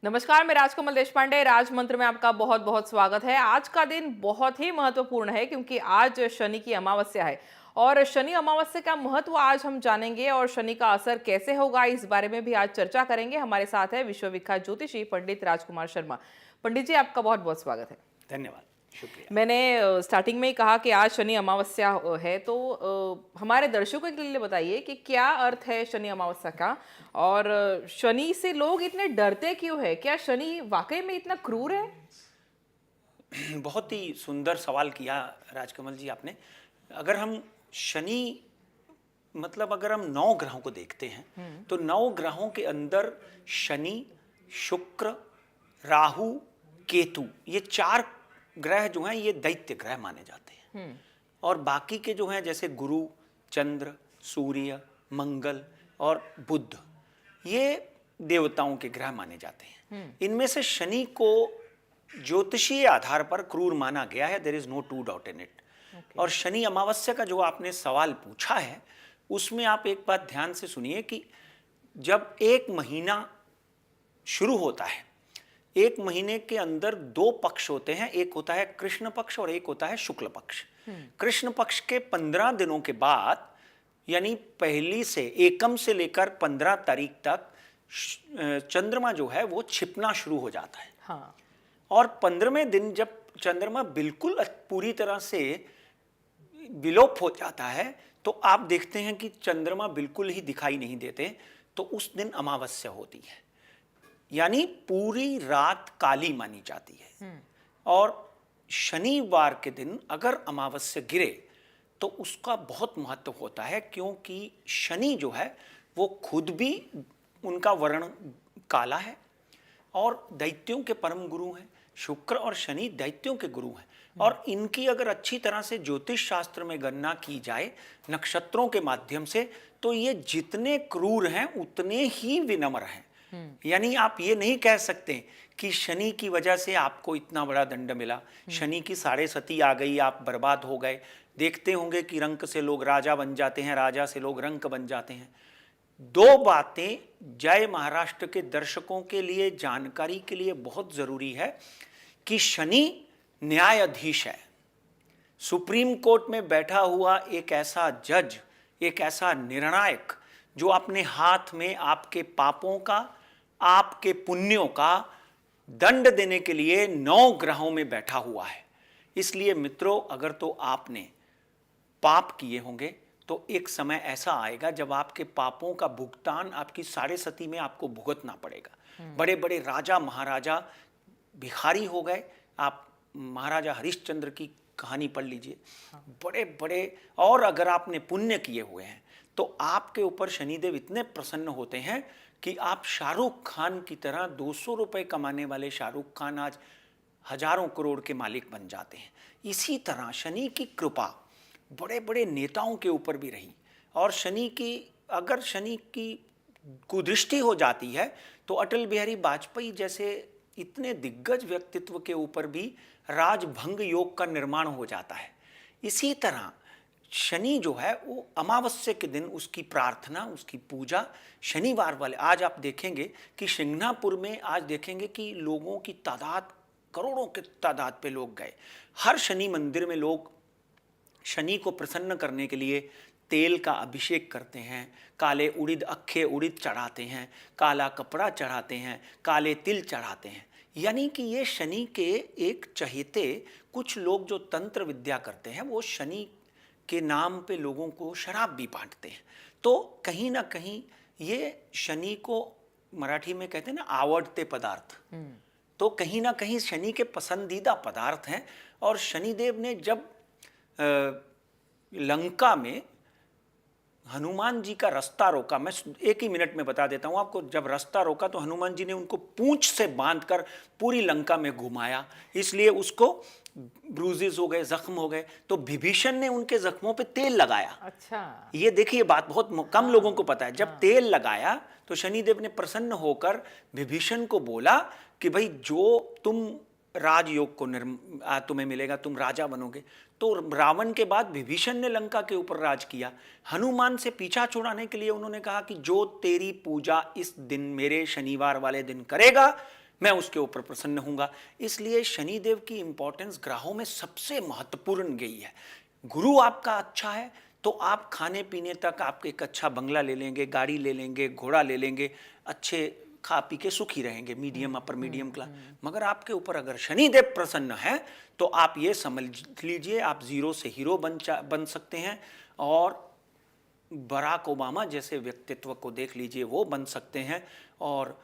नमस्कार, मैं राजकमल देशपांडे। राजमंत्र में आपका बहुत बहुत स्वागत है। आज का दिन बहुत ही महत्वपूर्ण है क्योंकि आज शनि की अमावस्या है और शनि अमावस्या का महत्व आज हम जानेंगे और शनि का असर कैसे होगा इस बारे में भी आज चर्चा करेंगे। हमारे साथ है विश्वविख्यात ज्योतिषी पंडित राजकुमार शर्मा। पंडित जी, आपका बहुत बहुत स्वागत है। धन्यवाद, शुक्रिया। मैंने स्टार्टिंग में ही कहा कि आज शनि अमावस्या है, तो हमारे दर्शकों के लिए बताइए कि क्या अर्थ है शनि अमावस्या का और शनि से लोग इतने डरते क्यों है? क्या शनि वाकई में इतना क्रूर है? बहुत ही सुंदर सवाल किया राजकमल जी आपने। अगर हम शनि अगर हम 9 ग्रहों को देखते हैं तो 9 ग्रहों के अंदर शनि, शुक्र, राहु, केतु, ये 4 ग्रह जो हैं ये दैत्य ग्रह माने जाते हैं। और बाकी के जो हैं जैसे गुरु, चंद्र, सूर्य, मंगल और बुध, ये देवताओं के ग्रह माने जाते हैं। इनमें से शनि को ज्योतिषीय आधार पर क्रूर माना गया है। There is no two doubt in it. और शनि अमावस्या का जो आपने सवाल पूछा है उसमें आप एक बात ध्यान से सुनिए कि जब एक महीना शुरू होता है, एक महीने के अंदर 2 पक्ष होते हैं, एक होता है कृष्ण पक्ष और एक होता है शुक्ल पक्ष। कृष्ण पक्ष के 15 दिनों के बाद यानी पहली से एकम से लेकर 15 तारीख तक चंद्रमा जो है वो छिपना शुरू हो जाता है। हाँ। और 15वें दिन जब चंद्रमा बिल्कुल पूरी तरह से विलोप हो जाता है तो आप देखते हैं कि चंद्रमा बिल्कुल ही दिखाई नहीं देते, तो उस दिन अमावस्या होती है, यानी पूरी रात काली मानी जाती है। और शनिवार के दिन अगर अमावस्या गिरे तो उसका बहुत महत्व होता है, क्योंकि शनि जो है वो खुद भी, उनका वर्ण काला है और दैत्यों के परम गुरु हैं। शुक्र और शनि दैत्यों के गुरु हैं और इनकी अगर अच्छी तरह से ज्योतिष शास्त्र में गणना की जाए नक्षत्रों के माध्यम से, तो ये जितने क्रूर हैं उतने ही विनम्र हैं। यानी आप ये नहीं कह सकते कि शनि की वजह से आपको इतना बड़ा दंड मिला, शनि की साढ़े सती आ गई, आप बर्बाद हो गए। देखते होंगे कि रंक से लोग राजा बन जाते हैं, राजा से लोग रंक बन जाते हैं। 2 बातें जय महाराष्ट्र के दर्शकों के लिए जानकारी के लिए बहुत जरूरी है कि शनि न्यायाधीश है, सुप्रीम कोर्ट में बैठा हुआ एक ऐसा जज, एक ऐसा निर्णायक जो अपने हाथ में आपके पापों का, आपके पुण्यों का दंड देने के लिए 9 ग्रहों में बैठा हुआ है। इसलिए मित्रों, अगर तो आपने पाप किए होंगे तो एक समय ऐसा आएगा जब आपके पापों का भुगतान आपकी साढ़े सती में आपको भुगतना पड़ेगा। बड़े बड़े राजा महाराजा भिखारी हो गए। आप महाराजा हरिश्चंद्र की कहानी पढ़ लीजिए। बड़े बड़े, और अगर आपने पुण्य किए हुए हैं तो आपके ऊपर शनिदेव इतने प्रसन्न होते हैं कि आप शाहरुख खान की तरह 200 रुपए कमाने वाले शाहरुख खान आज हजारों करोड़ के मालिक बन जाते हैं। इसी तरह शनि की कृपा बड़े बड़े नेताओं के ऊपर भी रही। और अगर शनि की कुदृष्टि हो जाती है तो अटल बिहारी वाजपेयी जैसे इतने दिग्गज व्यक्तित्व के ऊपर भी राजभंग योग का निर्माण हो जाता है। इसी तरह शनि जो है वो अमावस्या के दिन उसकी प्रार्थना, उसकी पूजा शनिवार वाले, आज आप देखेंगे कि सिंघनापुर में आज देखेंगे कि लोगों की तादाद, करोड़ों के तादाद पे लोग गए। हर शनि मंदिर में लोग शनि को प्रसन्न करने के लिए तेल का अभिषेक करते हैं, काले उड़िद, अक्खे उड़िद चढ़ाते हैं, काला कपड़ा चढ़ाते हैं, काले तिल चढ़ाते हैं। यानी कि ये शनि के एक चहेते कुछ लोग जो तंत्र विद्या करते हैं वो शनि के नाम पे लोगों को शराब भी बांटते हैं। तो कहीं ना कहीं ये शनि को मराठी में कहते हैं ना आवडते पदार्थ, तो कहीं ना कहीं शनि के पसंदीदा पदार्थ हैं। और शनिदेव ने जब लंका में हनुमान जी का रास्ता रोका, मैं एक ही मिनट में बता देता हूं आपको। जब रास्ता रोका तो हनुमान जी ने उनको पूंछ से बांधकर पूरी लंका में घुमाया, इसलिए उसको ब्रूजेस हो गए, जख्म हो गए। तो विभीषण ने उनके जख्मों पे तेल लगाया। अच्छा। ये देखिए, बात बहुत कम लोगों को पता है। जब तेल लगाया तो शनिदेव ने प्रसन्न होकर विभीषण को बोला कि भाई जो तुम राजयोग को तुम्हें मिलेगा, तुम राजा बनोगे। तो रावण के बाद विभीषण ने लंका के ऊपर राज किया। हनुमान से पीछा छुड़ाने के लिए उन्होंने कहा कि जो तेरी पूजा इस दिन, मेरे शनिवार वाले दिन करेगा, मैं उसके ऊपर प्रसन्न हूँगा। इसलिए शनिदेव की इंपॉर्टेंस ग्रहों में सबसे महत्वपूर्ण गई है। गुरु आपका अच्छा है तो आप खाने पीने तक आप एक अच्छा बंगला ले लेंगे, गाड़ी ले लेंगे, घोड़ा ले लेंगे, अच्छे खा पी के सुखी रहेंगे, मीडियम अपर मीडियम क्लास। मगर आपके ऊपर अगर शनिदेव प्रसन्न है तो आप ये समझ लीजिए आप जीरो से हीरो बन सकते हैं, और बराक ओबामा जैसे व्यक्तित्व को देख लीजिए वो बन सकते हैं। और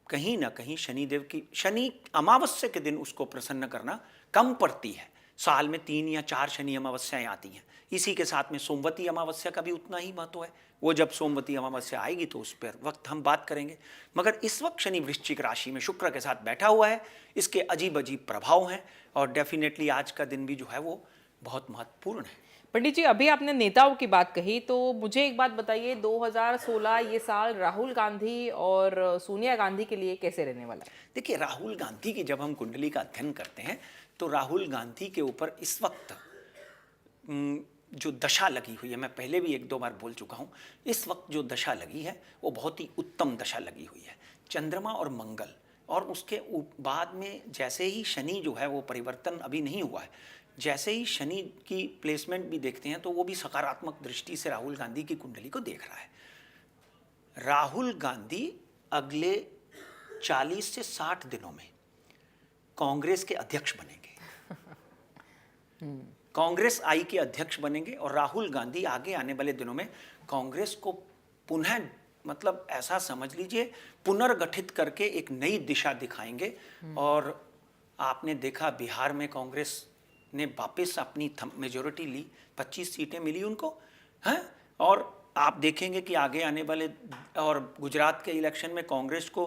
कहीं ना कहीं शनिदेव की शनि अमावस्या के दिन उसको प्रसन्न करना कम पड़ती है। साल में 3 या 4 शनि अमावस्याएं आती हैं। इसी के साथ में सोमवती अमावस्या का भी उतना ही महत्व है। वो जब सोमवती अमावस्या आएगी तो उस पर वक्त हम बात करेंगे। मगर इस वक्त शनि वृश्चिक राशि में शुक्र के साथ बैठा हुआ है, इसके अजीब अजीब प्रभाव हैं, और डेफिनेटली आज का दिन भी जो है वो बहुत महत्वपूर्ण है। पंडित जी, अभी आपने नेताओं की बात कही, तो मुझे एक बात बताइए, 2016 ये साल राहुल गांधी और सोनिया गांधी के लिए कैसे रहने वाला है? देखिए, राहुल गांधी की जब हम कुंडली का अध्ययन करते हैं तो राहुल गांधी के ऊपर इस वक्त जो दशा लगी हुई है, मैं पहले भी 1-2 बार बोल चुका हूँ, इस वक्त जो दशा लगी है वो बहुत ही उत्तम दशा लगी हुई है। चंद्रमा और मंगल, और उसके बाद में जैसे ही शनि जो है वो परिवर्तन अभी नहीं हुआ है, जैसे ही शनि की प्लेसमेंट भी देखते हैं तो वो भी सकारात्मक दृष्टि से राहुल गांधी की कुंडली को देख रहा है। राहुल गांधी अगले 40 से 60 दिनों में कांग्रेस के अध्यक्ष बनेंगे। कांग्रेस आई के अध्यक्ष बनेंगे, और राहुल गांधी आगे आने वाले दिनों में कांग्रेस को पुनः, मतलब ऐसा समझ लीजिए, पुनर्गठित करके एक नई दिशा दिखाएंगे। और आपने देखा बिहार में कांग्रेस ने वापस अपनी मेजोरिटी ली, 25 सीटें मिली उनको, हैं। और आप देखेंगे कि आगे आने वाले, और गुजरात के इलेक्शन में कांग्रेस को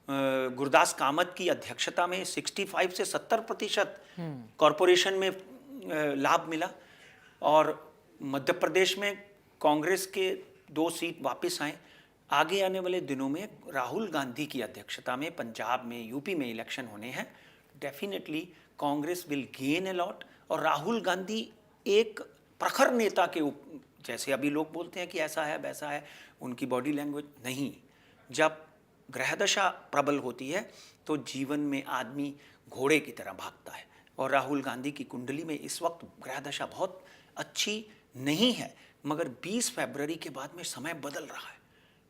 गुरदास कामत की अध्यक्षता में 65 से 70% कॉरपोरेशन में लाभ मिला। और मध्य प्रदेश में कांग्रेस के 2 सीट वापस आए। आगे आने वाले दिनों में राहुल गांधी की अध्यक्षता में पंजाब में, यूपी में इलेक्शन होने हैं। Definitely Congress will gain a lot. और राहुल गांधी एक प्रखर नेता के जैसे अभी लोग बोलते हैं कि ऐसा है वैसा है, उनकी बॉडी लैंग्वेज नहीं। जब ग्रह दशा प्रबल होती है तो जीवन में आदमी घोड़े की तरह भागता है, और राहुल गांधी की कुंडली में इस वक्त ग्रह दशा बहुत अच्छी नहीं है। मगर 20 फरवरी के बाद में समय बदल रहा है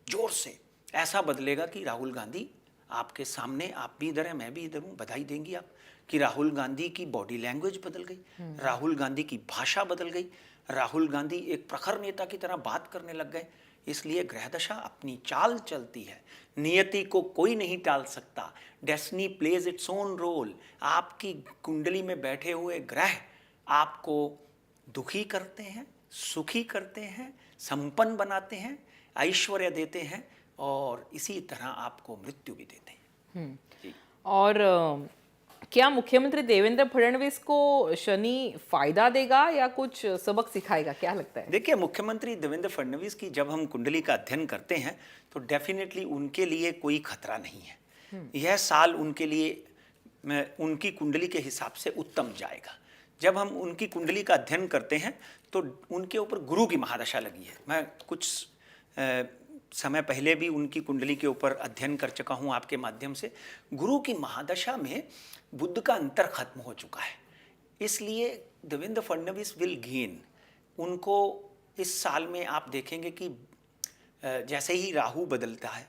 जोर से। ऐसा बदलेगा कि राहुल गांधी आपके सामने, आप भी इधर हैं मैं भी इधर हूँ, बधाई देंगी आप कि राहुल गांधी की बॉडी लैंग्वेज बदल गई, राहुल गांधी की भाषा बदल गई, राहुल गांधी एक प्रखर नेता की तरह बात करने लग गए। इसलिए ग्रह दशा अपनी चाल चलती है, नियति को कोई नहीं टाल सकता। Destiny plays its own role. आपकी कुंडली में बैठे हुए ग्रह आपको दुखी करते हैं, सुखी करते हैं, संपन्न बनाते हैं, ऐश्वर्य देते हैं, और इसी तरह आपको मृत्यु भी देते हैं। जी। और क्या मुख्यमंत्री देवेंद्र फडणवीस को शनि फायदा देगा या कुछ सबक सिखाएगा, क्या लगता है? देखिए, मुख्यमंत्री देवेंद्र फडणवीस की जब हम कुंडली का अध्ययन करते हैं तो डेफिनेटली उनके लिए कोई खतरा नहीं है। यह साल उनके लिए उनकी कुंडली के हिसाब से उत्तम जाएगा। जब हम उनकी कुंडली का अध्ययन करते हैं तो उनके ऊपर गुरु की महादशा लगी है। मैं कुछ समय पहले भी उनकी कुंडली के ऊपर अध्ययन कर चुका हूँ आपके माध्यम से। गुरु की महादशा में बुध का अंतर खत्म हो चुका है, इसलिए देवेंद्र फडणवीस विल गेन। उनको इस साल में आप देखेंगे कि जैसे ही राहु बदलता है,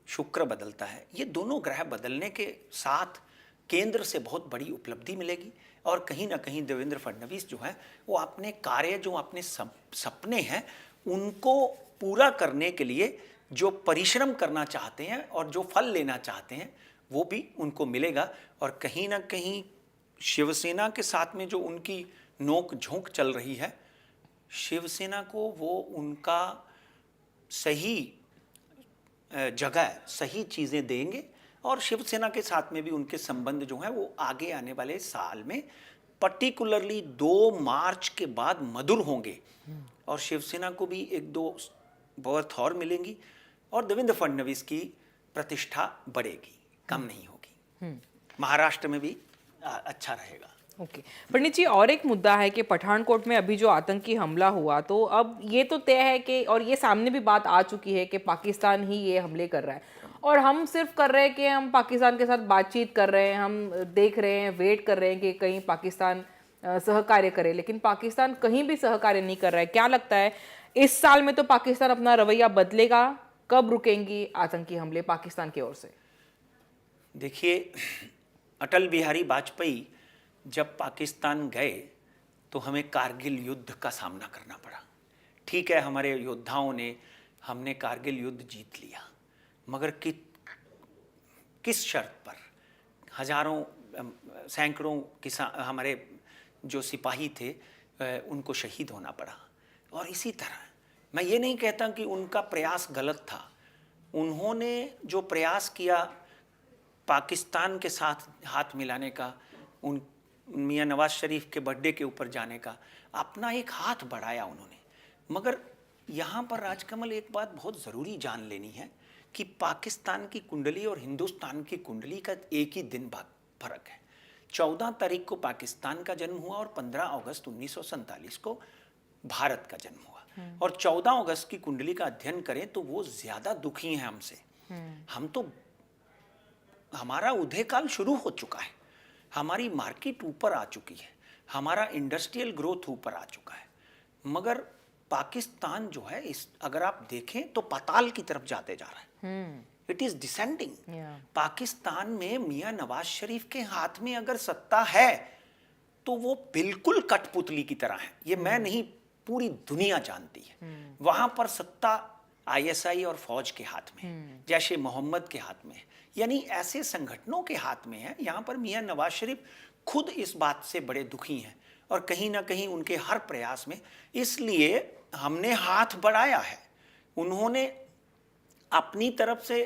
शुक्र बदलता है, ये दोनों ग्रह बदलने के साथ केंद्र से बहुत बड़ी उपलब्धि मिलेगी। और कहीं ना कहीं देवेंद्र फडणवीस जो है वो अपने कार्य, जो अपने सपने हैं, उनको पूरा करने के लिए जो परिश्रम करना चाहते हैं और जो फल लेना चाहते हैं वो भी उनको मिलेगा। और कहीं ना कहीं शिवसेना के साथ में जो उनकी नोक झोंक चल रही है, शिवसेना को वो उनका सही जगह, सही चीज़ें देंगे, और शिवसेना के साथ में भी उनके संबंध जो हैं वो आगे आने वाले साल में पर्टिकुलरली 2 मार्च के बाद मधुर होंगे, और शिवसेना को भी 1-2 बर्थ और मिलेंगी, और देवेंद्र फडणवीस की प्रतिष्ठा बढ़ेगी, कम नहीं होगी। महाराष्ट्र में भी अच्छा रहेगा। ओके पंडित जी, और एक मुद्दा है कि पठानकोट में अभी जो आतंकी हमला हुआ, तो अब ये तो तय है कि, और ये सामने भी बात आ चुकी है कि पाकिस्तान ही ये हमले कर रहा है, और हम सिर्फ कर रहे हैं कि हम पाकिस्तान के साथ बातचीत कर रहे हैं, हम देख रहे हैं, वेट कर रहे हैं कि कहीं पाकिस्तान सहकार्य करे, लेकिन पाकिस्तान कहीं भी सहकार्य नहीं कर रहा है। क्या लगता है इस साल में तो पाकिस्तान अपना रवैया बदलेगा? कब रुकेंगी आतंकी हमले पाकिस्तान की ओर से? देखिए, अटल बिहारी वाजपेयी जब पाकिस्तान गए तो हमें कारगिल युद्ध का सामना करना पड़ा। ठीक है, हमारे योद्धाओं ने, हमने कारगिल युद्ध जीत लिया, मगर किस शर्त पर? हजारों सैकड़ों किसान, हमारे जो सिपाही थे, उनको शहीद होना पड़ा। और इसी तरह मैं ये नहीं कहता कि उनका प्रयास गलत था। उन्होंने जो प्रयास किया पाकिस्तान के साथ हाथ मिलाने का, उन मियाँ नवाज शरीफ के बर्थडे के ऊपर जाने का, अपना एक हाथ बढ़ाया उन्होंने। मगर यहाँ पर राजकमल एक बात बहुत ज़रूरी जान लेनी है कि पाकिस्तान की कुंडली और हिंदुस्तान की कुंडली का एक ही दिन फर्क है। 14 तारीख को पाकिस्तान का जन्म हुआ और 15 अगस्त 1947 को भारत का जन्म हुआ। और 14 अगस्त की कुंडली का अध्ययन करें तो वो ज़्यादा दुखी हैं हमसे। हम तो, हमारा उदय काल शुरू हो चुका है, हमारी मार्केट ऊपर आ चुकी है, हमारा इंडस्ट्रियल ग्रोथ ऊपर आ चुका है, मगर पाकिस्तान जो है, इस अगर आप देखें तो पाताल की तरफ जाते जा रहा है। It is descending. पाकिस्तान में मियाँ नवाज शरीफ के हाथ में अगर सत्ता है तो वो बिल्कुल कठपुतली की तरह है। ये मैं नहीं, पूरी दुनिया जानती है। वहां पर सत्ता आईएसआई और फौज के हाथ में, जैश ए मोहम्मद के हाथ में, यानी ऐसे संगठनों के हाथ में है। यहाँ पर मियाँ नवाज शरीफ खुद इस बात से बड़े दुखी हैं और कहीं ना कहीं उनके हर प्रयास में, इसलिए हमने हाथ बढ़ाया है। उन्होंने अपनी तरफ से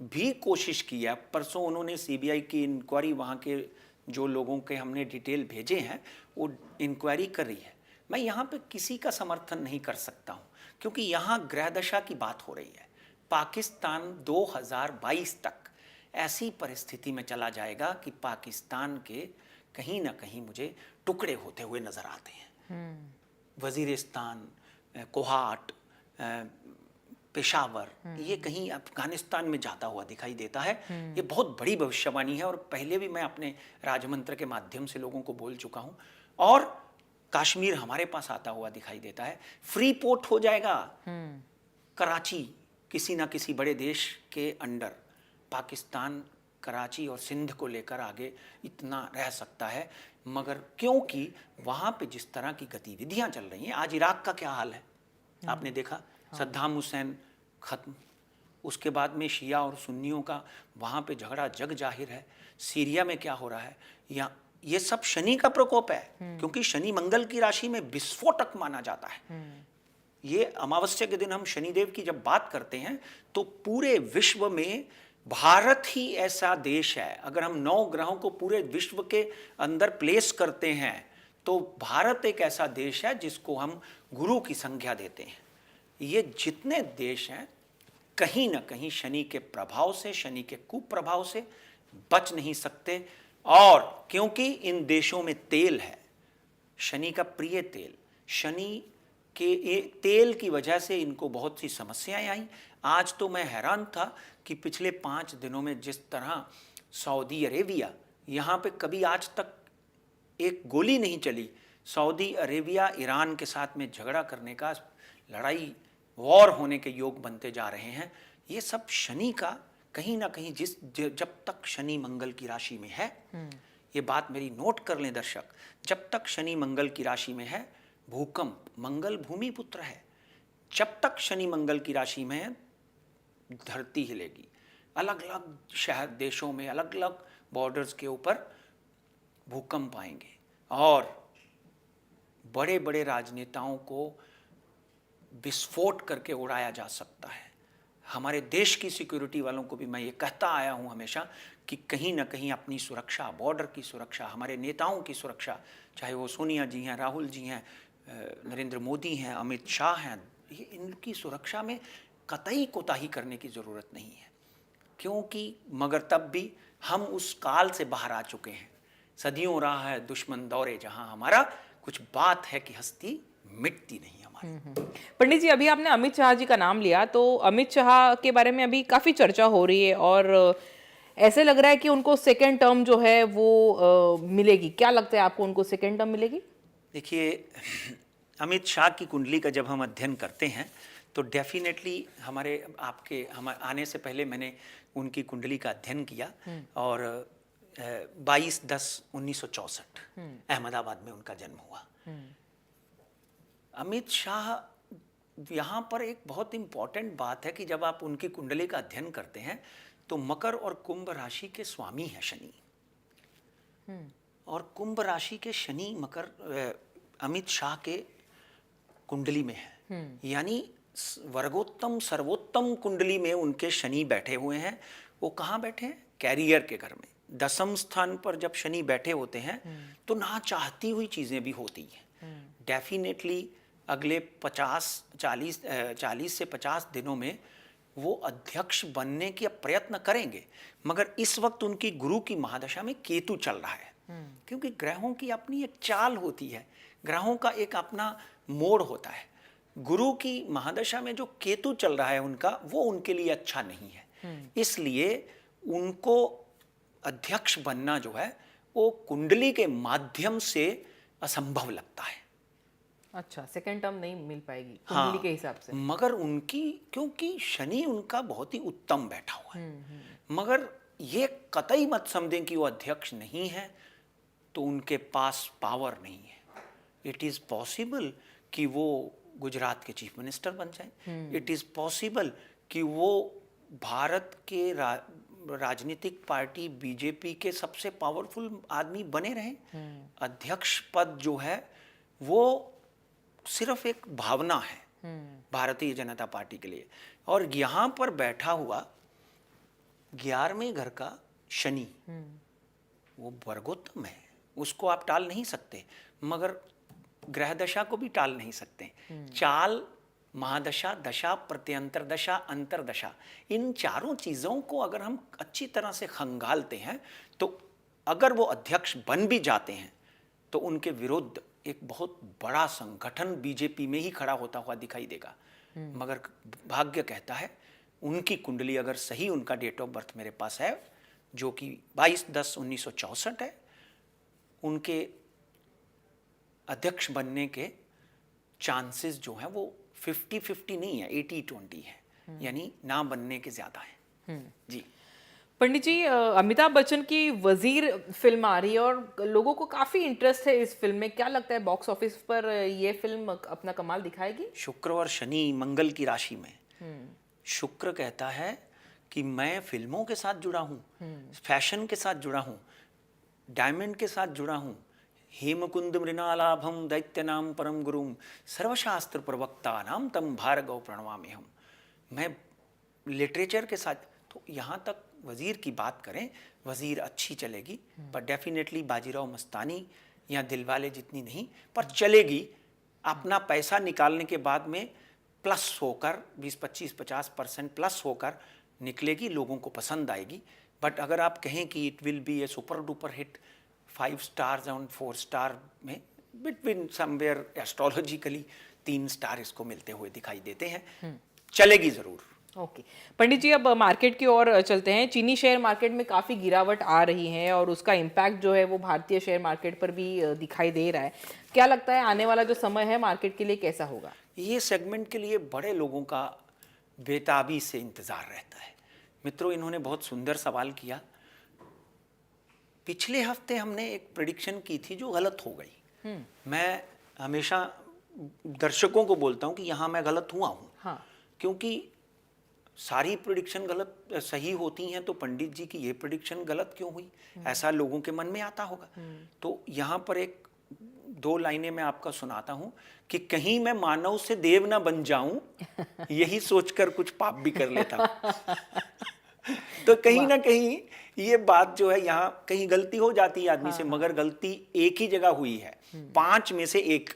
भी कोशिश की है। परसों उन्होंने सीबीआई की इंक्वायरी, वहाँ के जो लोगों के हमने डिटेल भेजे हैं, वो इंक्वायरी कर रही है। मैं यहाँ पे किसी का समर्थन नहीं कर सकता हूँ, क्योंकि यहाँ ग्रहदशा की बात हो रही है। पाकिस्तान 2022 तक ऐसी परिस्थिति में चला जाएगा कि पाकिस्तान के कहीं ना कहीं मुझे टुकड़े होते हुए नजर आते हैं। वजीरिस्तान, कोहाट, पेशावर, ये कहीं अफगानिस्तान में जाता हुआ दिखाई देता है। ये बहुत बड़ी भविष्यवाणी है और पहले भी मैं अपने राजमंत्र के माध्यम से लोगों को बोल चुका हूँ। और कश्मीर हमारे पास आता हुआ दिखाई देता है। फ्री पोर्ट हो जाएगा कराची, किसी ना किसी बड़े देश के अंडर। पाकिस्तान कराची और सिंध को लेकर आगे इतना रह सकता है, मगर क्योंकि वहाँ पे जिस तरह की गतिविधियाँ चल रही हैं, आज इराक का क्या हाल है आपने देखा। सद्दाम हुसैन खत्म, उसके बाद में शिया और सुन्नियों का वहाँ पे झगड़ा जग जाहिर है। सीरिया में क्या हो रहा है, या ये सब शनि का प्रकोप है, क्योंकि शनि मंगल की राशि में विस्फोटक माना जाता है। ये अमावस्या के दिन हम शनिदेव की जब बात करते हैं तो पूरे विश्व में भारत ही ऐसा देश है, अगर हम 9 ग्रहों को पूरे विश्व के अंदर प्लेस करते हैं तो भारत एक ऐसा देश है जिसको हम गुरु की संज्ञा देते हैं। ये जितने देश हैं कहीं ना कहीं शनि के प्रभाव से, शनि के कुप्रभाव से बच नहीं सकते। और क्योंकि इन देशों में तेल है, शनि का प्रिय तेल, शनि के तेल की वजह से इनको बहुत सी समस्याएं आई। आज तो मैं हैरान था कि पिछले 5 दिनों में जिस तरह सऊदी अरेबिया, यहाँ पे कभी आज तक एक गोली नहीं चली, सऊदी अरेबिया ईरान के साथ में झगड़ा करने का, लड़ाई वॉर होने के योग बनते जा रहे हैं। ये सब शनि का कहीं ना कहीं, जब तक शनि मंगल की राशि में है, ये बात मेरी नोट कर लें दर्शक, जब तक शनि मंगल की राशि में है भूकंप, मंगल भूमि पुत्र है, जब तक शनि मंगल की राशि में है धरती हिलेगी। अलग अलग शहर, देशों में अलग अलग बॉर्डर्स के ऊपर भूकंप आएंगे और बड़े बड़े राजनेताओं को विस्फोट करके उड़ाया जा सकता है। हमारे देश की सिक्योरिटी वालों को भी मैं ये कहता आया हूँ हमेशा कि कहीं ना कहीं अपनी सुरक्षा, बॉर्डर की सुरक्षा, हमारे नेताओं की सुरक्षा, चाहे वो सोनिया जी हैं, राहुल जी हैं, नरेंद्र मोदी हैं, अमित शाह हैं, ये इनकी सुरक्षा में कतई कोताही करने की ज़रूरत नहीं है। क्योंकि मगर तब भी हम उस काल से बाहर आ चुके हैं। सदियों रहा है दुश्मन दौरे जहाँ हमारा, कुछ बात है कि हस्ती मिटती नहीं हमारी। पंडित जी, अभी आपने अमित शाह जी का नाम लिया, तो अमित शाह के बारे में अभी काफी चर्चा हो रही है और ऐसे लग रहा है कि उनको सेकेंड टर्म जो है वो मिलेगी। क्या लगता है आपको, उनको सेकेंड टर्म मिलेगी? देखिए, अमित शाह की कुंडली का जब हम अध्ययन करते हैं तो डेफिनेटली हम आने से पहले मैंने उनकी कुंडली का अध्ययन किया और 22/10/1964 अहमदाबाद में उनका जन्म हुआ। अमित शाह, यहाँ पर एक बहुत इम्पॉर्टेंट बात है कि जब आप उनकी कुंडली का अध्ययन करते हैं तो मकर और कुंभ राशि के स्वामी है शनि, और कुंभ राशि के शनि अमित शाह के कुंडली में है, यानी वर्गोत्तम सर्वोत्तम कुंडली में उनके शनि बैठे हुए हैं। वो कहाँ बैठे हैं? कैरियर के घर में। 10वें स्थान पर जब शनि बैठे होते हैं तो ना चाहती हुई चीजें भी होती हैं। डेफिनेटली अगले 40 से 50 दिनों में वो अध्यक्ष बनने के प्रयत्न करेंगे, मगर इस वक्त उनकी गुरु की महादशा में केतु चल रहा है, क्योंकि ग्रहों की अपनी एक चाल होती है, ग्रहों का एक अपना मोड़ होता है। गुरु की महादशा में जो केतु चल रहा है उनका, वो उनके लिए अच्छा नहीं है। इसलिए उनको अध्यक्ष बनना जो है वो कुंडली के माध्यम से असंभव लगता है। अच्छा, सेकेंड टर्म नहीं मिल पाएगी कुंडली के हिसाब से। मगर क्योंकि शनि उनका बहुत ही उत्तम बैठा हुआ है, मगर ये कतई मत समझें कि वो अध्यक्ष नहीं है तो उनके पास पावर नहीं है। इट इज पॉसिबल कि वो गुजरात के चीफ मिनिस्टर बन जाएं। इट इज पॉसिबल कि वो भारत के राजनीतिक पार्टी बीजेपी के सबसे पावरफुल आदमी बने रहें। अध्यक्ष पद जो है वो सिर्फ एक भावना है भारतीय जनता पार्टी के लिए। और यहां पर बैठा हुआ 11वें घर का शनि, वो वर्गोत्तम है, उसको आप टाल नहीं सकते, मगर ग्रह दशा को भी टाल नहीं सकते। चाल, महादशा, दशा, प्रत्यंतर दशा, अंतरदशा, इन चारों चीजों को अगर हम अच्छी तरह से खंगालते हैं तो अगर वो अध्यक्ष बन भी जाते हैं तो उनके विरुद्ध एक बहुत बड़ा संगठन बीजेपी में ही खड़ा होता हुआ दिखाई देगा। मगर भाग्य कहता है, उनकी कुंडली अगर सही, उनका डेट ऑफ बर्थ मेरे पास है जो कि 22/10/1964 है, उनके अध्यक्ष बनने के चांसेस जो हैं वो 50-50 नहीं है, 80-20 है, यानी ना बनने के ज्यादा है। जी पंडित जी, अमिताभ बच्चन की वजीर फिल्म आ रही है और लोगों को काफी इंटरेस्ट है इस फिल्म में। क्या लगता है, बॉक्स ऑफिस पर ये फिल्म अपना कमाल दिखाएगी? शुक्र और शनि मंगल की राशि में, शुक्र कहता है कि मैं फिल्मों के साथ जुड़ा हूँ, फैशन के साथ जुड़ा हूँ, डायमंड के साथ जुड़ा हूँ, हेमकुंद मृणालाभम दैत्यनाम परम गुरुम सर्वशास्त्र प्रवक्ता नाम तम भार्गव प्रणवाम्यहम। मैं लिटरेचर के साथ, तो यहाँ तक वजीर की बात करें, वजीर अच्छी चलेगी, पर डेफिनेटली बाजीराव मस्तानी या दिलवाले जितनी नहीं, पर चलेगी। अपना पैसा निकालने के बाद में प्लस होकर 20-25-50% प्लस होकर निकलेगी, लोगों को पसंद आएगी। बट अगर आप कहें कि it will be A super duper hit, 5 stars और 4 स्टार में बिटवीन समवेयर एस्ट्रोलॉजिकली 3 स्टार इसको मिलते हुए दिखाई देते हैं। चलेगी जरूर। ओके पंडित जी, अब मार्केट की ओर चलते हैं। चीनी शेयर मार्केट में काफ़ी गिरावट आ रही है और उसका इम्पैक्ट जो है वो भारतीय शेयर मार्केट पर भी दिखाई दे रहा है। क्या लगता है आने वाला जो समय है मार्केट के लिए कैसा होगा? ये सेगमेंट के लिए बड़े लोगों का बेताबी से इंतजार रहता है। मित्रों, इन्होंने बहुत सुंदर सवाल किया। पिछले हफ्ते हमने एक प्रेडिक्शन की थी जो गलत हो गई। मैं हमेशा दर्शकों को बोलता हूं कि यहां मैं गलत हुआ हूं। हाँ। क्योंकि सारी प्रेडिक्शन गलत सही होती हैं, तो पंडित जी की ये प्रेडिक्शन गलत क्यों हुई, ऐसा लोगों के मन में आता होगा। तो यहाँ पर एक 2 लाइनें मैं आपका सुनाता हूं कि कहीं मैं मानव से देव ना बन जाऊं, यही सोचकर कुछ पाप भी कर लेता हूं। तो कहीं ना कहीं ये बात जो है, यहाँ कहीं गलती हो जाती है आदमी से, मगर गलती एक ही जगह हुई है, 5 में से 1।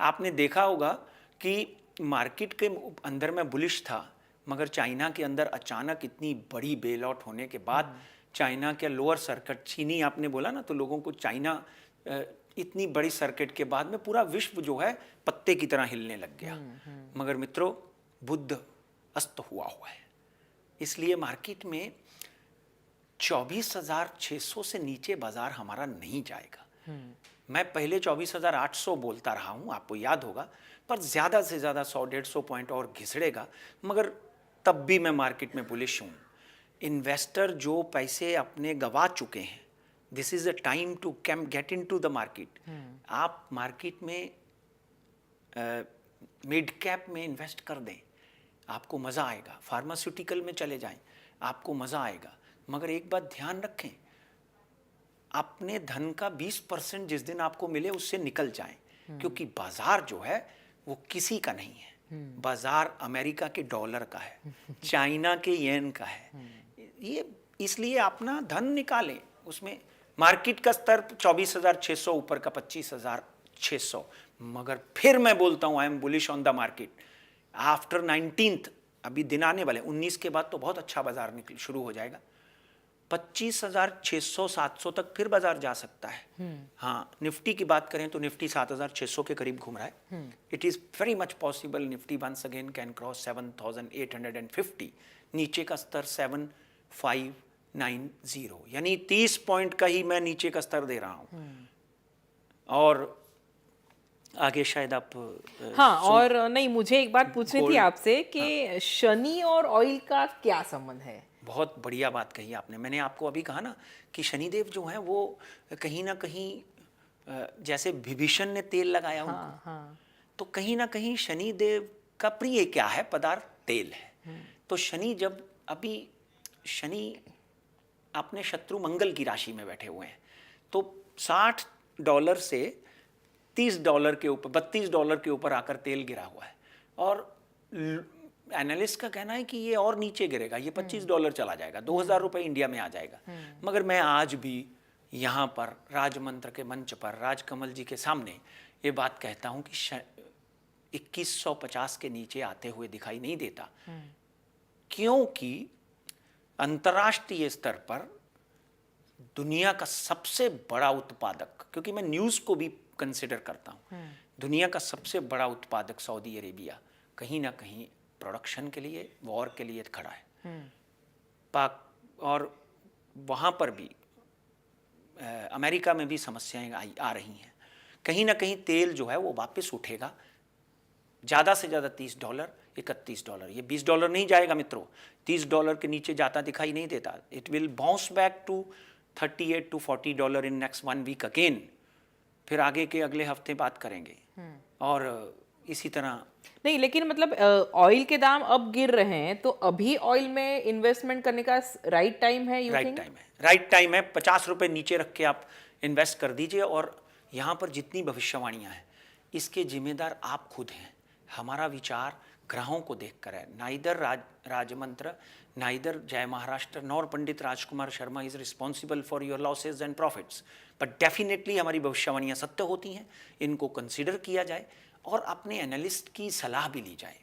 आपने देखा होगा कि मार्केट के अंदर में बुलिश था, मगर चाइना के अंदर अचानक इतनी बड़ी बेल आउट होने के बाद चाइना के लोअर सर्किट, चीनी आपने बोला ना, तो लोगों को इतनी बड़ी सर्किट के बाद में पूरा विश्व जो है पत्ते की तरह हिलने लग गया। मगर मित्रों, बुद्ध अस्त हुआ है, इसलिए मार्केट में 24,600 से नीचे बाजार हमारा नहीं जाएगा। मैं पहले 24,800 बोलता रहा हूं, आपको याद होगा, पर ज्यादा से ज्यादा 100-150 पॉइंट और घिसड़ेगा, मगर तब भी मैं मार्केट में बुलिश हूं। इन्वेस्टर जो पैसे अपने गवा चुके हैं, this is a time to get into the market. आप मार्केट में मिड कैप में इन्वेस्ट कर दें, आपको मज़ा आएगा। फार्मास्यूटिकल में चले जाएं, आपको मज़ा आएगा। मगर एक बात ध्यान रखें, अपने धन का 20% जिस दिन आपको मिले उससे निकल जाएं, क्योंकि बाजार जो है वो किसी का नहीं है। बाजार अमेरिका के डॉलर का है, चाइना के येन का है। ये इसलिए अपना धन निकालें उसमें। मार्केट का स्तर 24,600, ऊपर का 25,600। मगर फिर मैं बोलता हूं, I am bullish on the market after 19th। अभी दिन आने वाले 19 के बाद तो बहुत अच्छा बाजार निकल शुरू हो जाएगा। 25,600-700 तक फिर बाजार जा सकता है। हाँ, निफ्टी की बात करें तो निफ्टी 7,600 के करीब घूम रहा है। It is very much possible Nifty once again can cross 7,850। नीचे का स्तर 7,590, यानी 30 पॉइंट का ही मैं नीचे का स्तर दे रहा हूं। और आगे शायद आप हाँ, और नहीं, मुझे एक बात पूछनी थी आपसे कि शनि और ऑयल का क्या संबंध है? बहुत बढ़िया बात कही आपने। मैंने आपको अभी कहा ना कि शनिदेव जो हैं वो कहीं ना कहीं, जैसे विभीषण ने तेल लगाया उनको, तो कहीं ना कहीं शनिदेव का प्रिय क्या है पदार्थ? तेल है। तो शनि जब अभी शनि अपने शत्रु मंगल की राशि में बैठे हुए हैं, तो $60 से $30 के ऊपर, $32 के ऊपर आकर तेल गिरा हुआ है। और एनालिस्ट का कहना है कि ये और नीचे गिरेगा, ये $25 चला जाएगा, 2,000 रुपए इंडिया में आ जाएगा। मगर मैं आज भी यहाँ पर राजमंत्र के मंच पर राजकमल जी के सामने ये बात कहता हूँ कि 2150 के नीचे आते हुए दिखाई नहीं देता, क्योंकि अंतर्राष्ट्रीय स्तर पर दुनिया का सबसे बड़ा उत्पादक, क्योंकि मैं न्यूज़ को भी कंसिडर करता हूँ, दुनिया का सबसे बड़ा उत्पादक सऊदी अरेबिया कहीं ना कहीं प्रोडक्शन के लिए, वॉर के लिए खड़ा है। पाक और वहाँ पर भी अमेरिका में भी समस्याएं आ रही हैं। कहीं ना कहीं तेल जो है वो वापस उठेगा, ज़्यादा से ज़्यादा $30, $31। ये $20 नहीं जाएगा मित्रों, $30 के नीचे जाता दिखाई नहीं देता। It will bounce back to $38 to $40 in next 1 week again. फिर आगे के अगले हफ्ते बात करेंगे। और इसी तरह नहीं, लेकिन मतलब ऑयल के दाम अब गिर रहे हैं, तो अभी ऑयल में इन्वेस्टमेंट करने का राइट टाइम है? राइट टाइम है, राइट टाइम है। 50 रुपए नीचे रख के आप इन्वेस्ट कर दीजिए। और यहाँ पर जितनी भविष्यवाणियाँ हैं, इसके जिम्मेदार आप खुद हैं। हमारा विचार ग्रहों को देखकर है। नाइदर राजमंत्र, नाइदर जय Maharashtra, nor Pandit Rajkumar Sharma is responsible for your losses and profits. But definitely हमारी भविष्यवाणियाँ सत्य होती हैं, इनको कंसिडर किया जाए और अपने एनालिस्ट की सलाह भी ली जाए।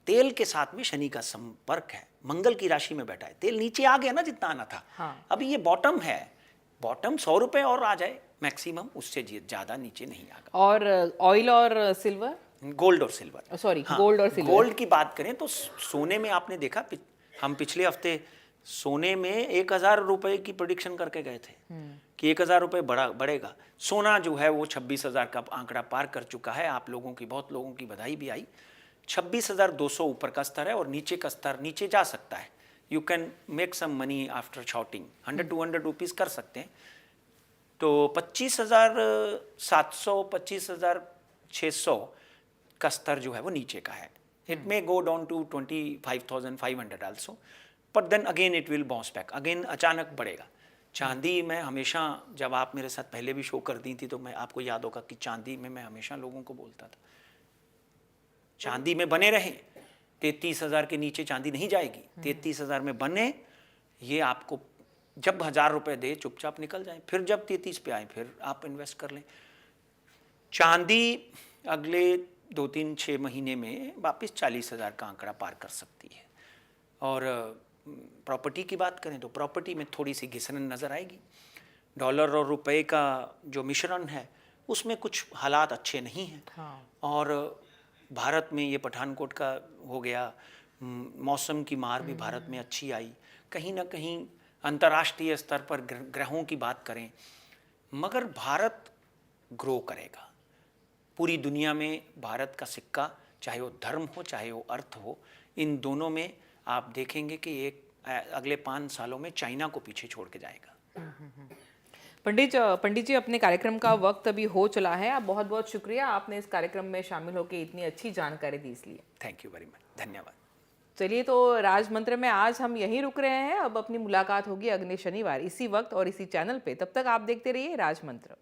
तेल के साथ में शनि का संपर्क है, मंगल की राशि में बैठा है। तेल नीचे आ गया ना जितना आना था। अभी ये बॉटम है, बॉटम 100 रुपए और आ जाए मैक्सिमम, उससे ज्यादा नीचे नहीं आएगा। और ऑयल और सिल्वर, गोल्ड और सिल्वर, सॉरी गोल्ड और सिल्वर। गोल्ड की बात करें तो सोने में आपने देखा, हम पिछले हफ्ते सोने में 1,000 रुपए की प्रेडिक्शन करके गए थे कि 1,000 रुपए बढ़ेगा। सोना जो है वो 26,000 का आंकड़ा पार कर चुका है। आप लोगों की, बहुत लोगों की बधाई भी आई। 26,200 ऊपर का स्तर है और नीचे का स्तर नीचे जा सकता है। You can make some money after shorting, 100-200 rupees कर सकते हैं। तो 25,700, 25,600 का स्तर जो है वो नीचे का है। It may go down to 25,500 also, but then again it will bounce back, again अचानक बढ़ेगा। चांदी में हमेशा, जब आप मेरे साथ पहले भी शो कर दी थी, तो मैं, आपको याद होगा कि चांदी में मैं हमेशा लोगों को बोलता था चांदी में बने रहें, 33,000 के नीचे चांदी नहीं जाएगी। 33,000 में बने, ये आपको जब 1,000 रुपए दे चुपचाप निकल जाए, फिर जब 33 पे आए फिर आप इन्वेस्ट कर लें। चांदी अगले 2-3-6 महीने में वापस 40,000 का आंकड़ा पार कर सकती है। और प्रॉपर्टी की बात करें तो प्रॉपर्टी में थोड़ी सी घिसनन नजर आएगी। डॉलर और रुपए का जो मिश्रण है उसमें कुछ हालात अच्छे नहीं हैं। हाँ। और भारत में ये पठानकोट का हो गया, मौसम की मार भी भारत में अच्छी आई। कहीं ना कहीं अंतर्राष्ट्रीय स्तर पर ग्रहों की बात करें, मगर भारत ग्रो करेगा। पूरी दुनिया में भारत का सिक्का, चाहे वो धर्म हो चाहे वो अर्थ हो, इन दोनों में आप देखेंगे कि एक अगले 5 सालों में चाइना को पीछे छोड़ के जाएगा। पंडित जी, अपने कार्यक्रम का वक्त अभी हो चला है। आप बहुत बहुत शुक्रिया, आपने इस कार्यक्रम में शामिल होकर इतनी अच्छी जानकारी दी इसलिए। थैंक यू वेरी मच, धन्यवाद। चलिए, तो राजमंत्र में आज हम यहीं रुक रहे हैं। अब अपनी मुलाकात होगी अगले शनिवार इसी वक्त और इसी चैनल पे। तब तक आप देखते रहिए राजमंत्र।